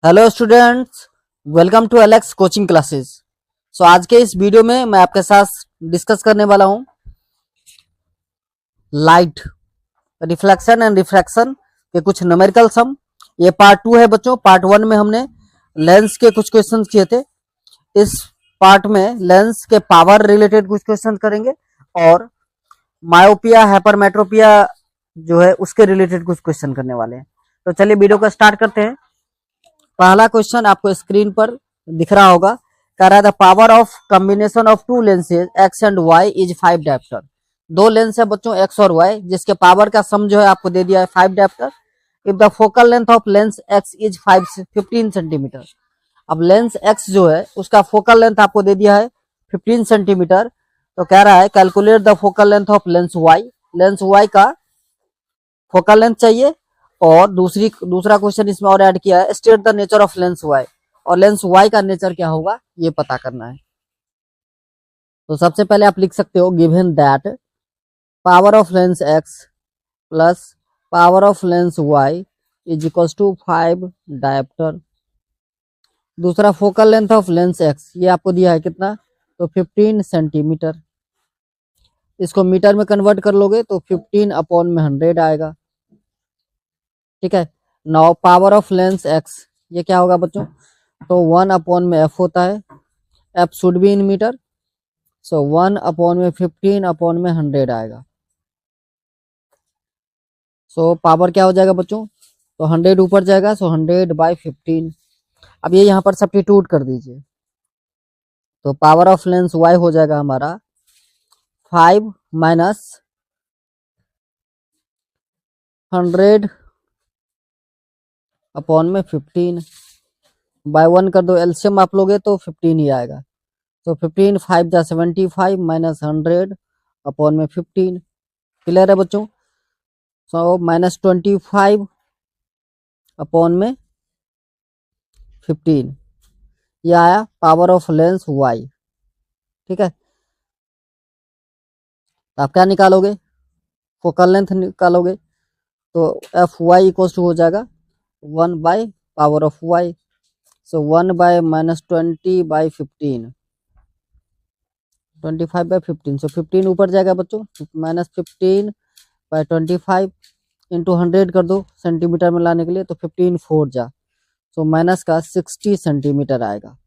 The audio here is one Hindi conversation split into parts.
Hello students, welcome to Alex coaching classes. आज के इस वीडियो में मैं आपके साथ डिस्कस करने वाला हूं लाइट रिफ्लेक्शन एंड रिफ्रैक्शन के कुछ न्यूमेरिकल सम। ये पार्ट 2 है बच्चों। पार्ट 1 में हमने लेंस के कुछ क्वेश्चन किए थे। इस पार्ट में लेंस के पावर रिलेटेड कुछ क्वेश्चन करेंगे और मायोपिया हाइपरमेट्रोपिया जो है उसके रिलेटेड कुछ क्वेश्चन करने वाले हैं। तो चलिए वीडियो को स्टार्ट करते हैं। पहला क्वेश्चन आपको स्क्रीन पर दिख रहा होगा। कह रहा है the power of combination of two lenses X and Y is 5 dioptre. दो लेंस है बच्चों एक्स और वाई, जिसके पावर का सम जो है आपको दे दिया है 5 dioptre. If the focal length of lens x is 15 centimetre. अब लेंस एक्स जो है उसका फोकल लेंथ आपको दे दिया है 15 सेंटीमीटर। तो कह रहा है calculate the focal length of lens Y. Lens Y का फोकल लेंथ चाहिए। और दूसरा क्वेश्चन इसमें और ऐड किया है, state the nature of lens Y. और लेंस वाई का नेचर क्या होगा ये पता करना है। तो सबसे पहले आप लिख सकते हो given that power of lens X plus power of lens Y is equal to 5 dioptre. दूसरा focal length of lens X ये आपको दिया है कितना, तो 15 सेंटीमीटर। इसको मीटर में कन्वर्ट कर लोगे तो 15 अपॉन में 100 आएगा। ठीक है। Now power of lens X ये क्या होगा बच्चों, तो 1 अपॉन में एफ होता है। F should be in metre, so 1 upon में 15 अपॉन में 100 आएगा। सो पावर क्या हो जाएगा बच्चों, तो 100 ऊपर जाएगा, सो 100 बाई 15। अब ये यहाँ पर सब्स्टिट्यूट कर दीजिए। तो पावर ऑफ लेंस वाई हो जाएगा हमारा 5 माइनस 100 अपॉन में 15 बाय 1 कर दो, एलसीएम आप लोगे तो 15 ही आएगा। तो 15 5 जा 75 माइनस 100 अपॉन में 15। क्लियर है बच्चों। सो माइनस 25 अपॉन में 15 ये आया पावर ऑफ लेंस वाई। ठीक है। तो आप क्या निकालोगे, फोकल लेंथ निकालोगे। तो एफ वाई इक्वल टू हो जाएगा 1 by power of Y. So 1 by minus 20 by 15, 25 by 15। So 15 ऊपर जाएगा बच्चों, माइनस 15 बाई 25 इंटू 100 कर दो सेंटीमीटर में लाने के लिए, तो 15 4 जा, सो माइनस का 60 सेंटीमीटर आएगा।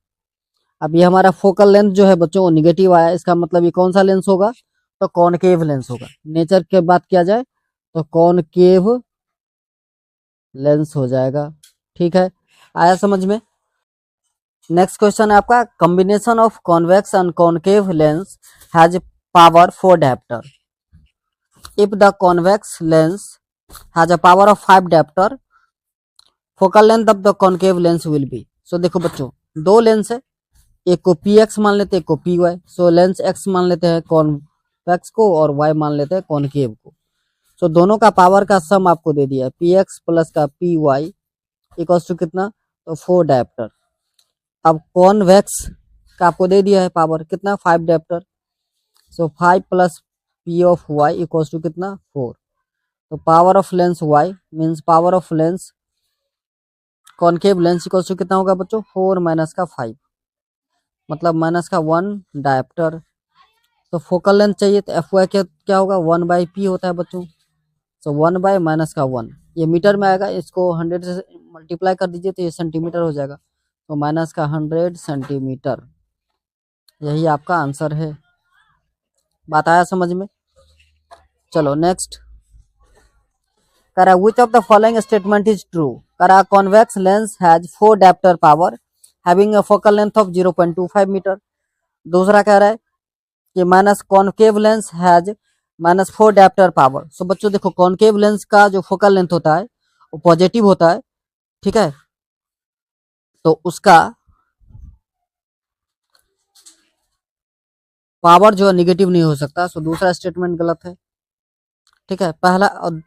अब ये हमारा फोकल लेंथ जो है बच्चों वो निगेटिव आया। इसका मतलब ये कौन सा लेंस होगा, तो कॉनकेव लेंस होगा। नेचर की बात किया जाए तो कॉनकेव लेंस हो जाएगा। ठीक है, आया समझ में। नेक्स्ट क्वेश्चन है आपका, combination of convex and concave lens has power 4 dioptre. If the convex lens has a power of 5 dioptre, focal length of the concave lens will be. So देखो बच्चों, दो लेंस है, एक को पी एक्स मान लेते हैं, एक को पी वाई। सो लेंस एक्स मान लेते हैं कॉन्वेक्स को और वाई मान लेते हैं कॉनकेव को। सो दोनों का पावर का सम आपको दे दिया है, पी एक्स प्लस का पी वाई इक्वल टू कितना, तो 4 डायप्टर। अब कॉन्वेक्स का आपको दे दिया है पावर कितना, 5 dioptre. So 5 plus P of Y equal to कितना, 4। तो power of lens Y means power of lens concave lens equal to कितना होगा बच्चों, 4 माइनस का 5, मतलब माइनस का 1 डायप्टर। तो फोकल लेंथ चाहिए तो एफ वाई क्या होगा, 1 बाई पी होता है बच्चों। सो 1 बाय माइनस का 1, ये मीटर में आएगा, इसको 100 से मल्टीप्लाई कर दीजिए तो ये सेंटीमीटर हो जाएगा। तो माइनस का 100 सेंटीमीटर, यही आपका आंसर है। बात आया समझ में। चलो नेक्स्ट। करा which of the following statement is true. करा convex lens has 4 dioptre power having a focal length of 0.25 metre. दूसरा कह रहा है कि minus concave lens has minus 4 dioptre power. So बच्चों देखो, कॉनकेव लेंस का जो फोकल लेंथ होता है वो पॉजिटिव होता है। ठीक है, तो उसका पावर जो है निगेटिव नहीं हो सकता। सो दूसरा स्टेटमेंट गलत है। ठीक है, पहला और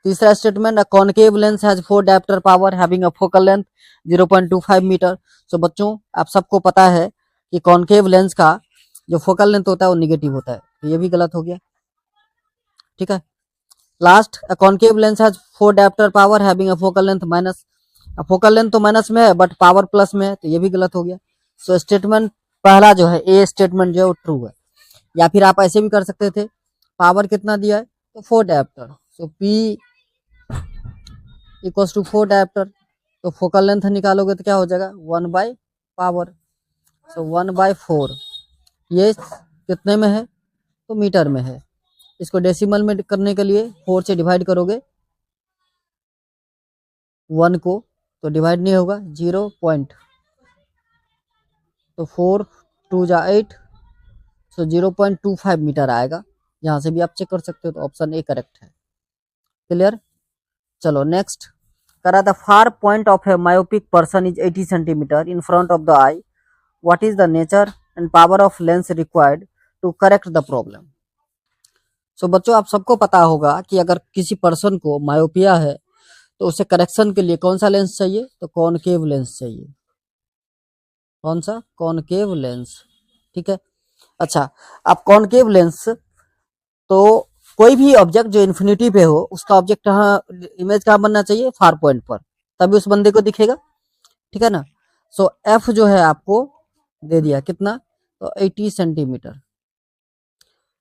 तीसरा statement, concave lens has 4 dioptre power having a focal length 0.25 metre. So बच्चों आप सबको पता है कि कॉनकेव लेंस का जो फोकल लेंथ होता है वो निगेटिव होता है, तो ये भी गलत हो गया। ठीक है, last, a concave lens has 4 diopter power having a focal length minus अब फोकल लेंथ तो माइनस में है बट पावर प्लस में है, तो ये भी गलत हो गया। सो स्टेटमेंट पहला जो है ए स्टेटमेंट जो है वो ट्रू है। या फिर आप ऐसे भी कर सकते थे, पावर कितना दिया है तो 4 dioptre, so P equals to 4 dioptre, तो फोकल लेंथ निकालोगे तो क्या हो जाएगा 1 बाय पावर, सो 1/4। ये कितने में है तो मीटर में है। इसको डेसिमल में करने के लिए 4 से डिवाइड करोगे 1 को, तो डिवाइड नहीं होगा 0 पॉइंट, तो 4 2 जा 8, सो 0.25 मीटर आएगा। यहाँ से भी आप चेक कर सकते हो, तो ऑप्शन ए करेक्ट है। क्लियर। चलो नेक्स्ट करा, the far point of a myopic person is 80 centimetre in front of the eye, what is the nature and power of lens required to correct the problem. So बच्चों आप सबको पता होगा कि अगर किसी पर्सन को मायोपिया है तो उसे करेक्शन के लिए कौन सा लेंस चाहिए, तो कॉनकेव लेंस चाहिए। कौन सा, कॉनकेव लेंस, ठीक है। अच्छा, अब कॉनकेव लेंस, तो कोई भी ऑब्जेक्ट जो इन्फिनिटी पे हो उसका ऑब्जेक्ट इमेज कहाँ बनना चाहिए, फार पॉइंट पर, तभी उस बंदे को दिखेगा, ठीक है ना। सो एफ जो है आपको दे दिया कितना, तो 80 सेंटीमीटर।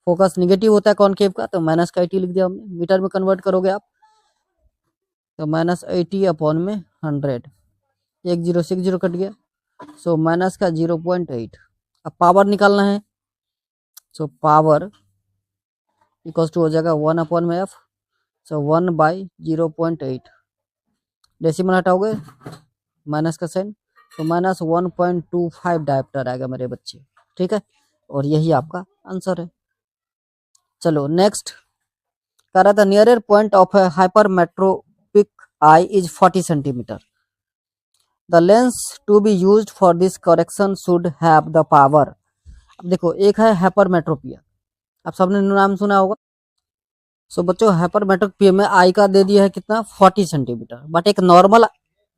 फोकस निगेटिव होता है कॉनकेव का, तो माइनस का 80 लिख दिया हमने। मीटर में कन्वर्ट करोगे आप तो -80 अपॉन में 100, 1 0 6 0 कट गया, सो माइनस का 0.8। अब पावर निकालना है, सो पावर इक्वल्स टू हो जाएगा 1 अपॉन में एफ, सो 1/0.8। डेसिमल हटाओगे माइनस का साइन, तो -1.25 डायप्टर आएगा मेरे बच्चे, ठीक है। और यही आपका आंसर है। चलो नेक्स्ट कह रहा था, nearer point of a hypermetropic eye is 40 centimetre, the lens to be used for this correction should have the power. अब देखो, एक है हाइपरमेट्रोपिया, आप सबने नाम सुना होगा। सो बच्चों हाइपरमेट्रोपिया में आई का दे दिया है कितना 40 सेंटीमीटर, बट एक नॉर्मल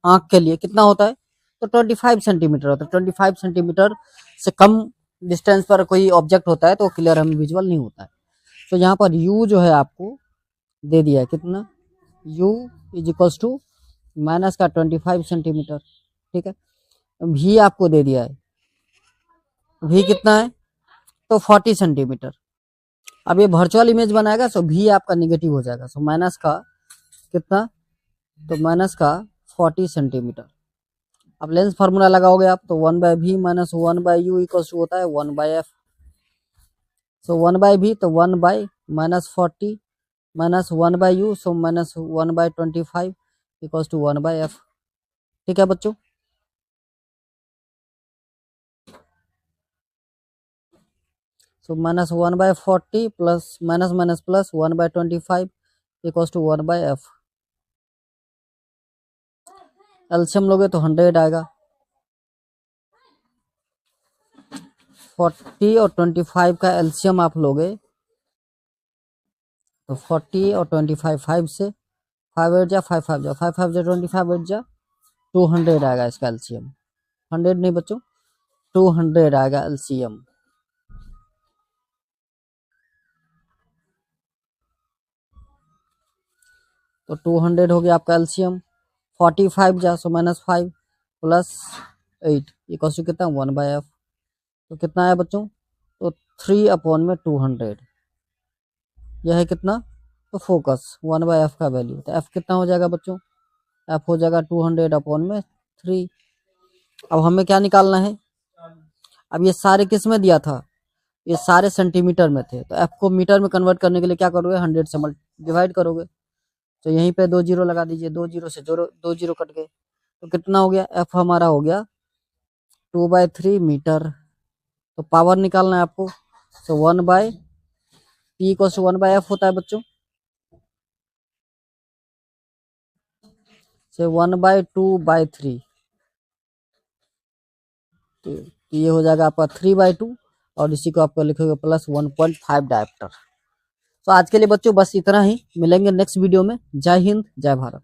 आंख के लिए कितना होता है, तो 25 सेंटीमीटर होता है। 25 सेंटीमीटर से कम डिस्टेंस पर कोई ऑब्जेक्ट होता है तो क्लियर हमें विजुअल नहीं होता है। तो यहाँ पर u जो है आपको दे दिया है कितना, u is equals to minus का 25 सेंटीमीटर, ठीक है। v आपको दे दिया है, v कितना है तो 40 सेंटीमीटर। अब ये वर्चुअल इमेज बनाएगा, सो v आपका निगेटिव हो जाएगा, सो माइनस का कितना, तो माइनस का 40 सेंटीमीटर। अब लेंस फार्मूला लगाओगे आप, तो 1/v minus 1/u equals to होता है 1/f, सो 1/v तो 1 minus 40 minus 1/u, so minus 1/25 equals to 1/f, ठीक है बच्चों। So minus 1/40 plus minus minus plus 1/25 equals to 1/f। LCM लोगे तो 100 आएगा, 40 और 25 का एलसीएम आप लोगे तो 40 और 25 5 से 5 8 जा 5 5 जा 5 5 जा 25 8 जा 200 आएगा इसका एलसीएम। 100 नहीं बच्चों, 200 आएगा एलसीएम। तो 200 हो गया आपका एलसीएम। 45 जा सो -5 प्लस 8 इक्वल टू कितना 1/f, तो कितना आया बच्चों, तो 3 अपॉन में 200। यह है कितना, तो फोकस 1/f का वैल्यू, तो f कितना हो जाएगा बच्चों, f हो जाएगा 200 अपॉन में 3। अब हमें क्या निकालना है, अब ये सारे किस में दिया था, ये सारे सेंटीमीटर में थे, तो f को मीटर में कन्वर्ट करने के लिए क्या करोगे 100 से डिवाइड करोगे, तो यहीं पे 2 जीरो लगा दीजिए, 2 जीरो से 2 जीरो कट गए, तो कितना हो गया, f हमारा हो गया 2/3 मीटर। तो पावर निकालना है आपको, तो 1/p इक्वल्स टू 1/f होता है बच्चों, से 1/2/3, तो ये हो जाएगा आपका 3/2, और इसी को आपको लिखोगे प्लस 1.5 डायप्टर। तो आज के लिए बच्चों बस इतना ही, मिलेंगे नेक्स्ट वीडियो में। जय हिंद जय भारत।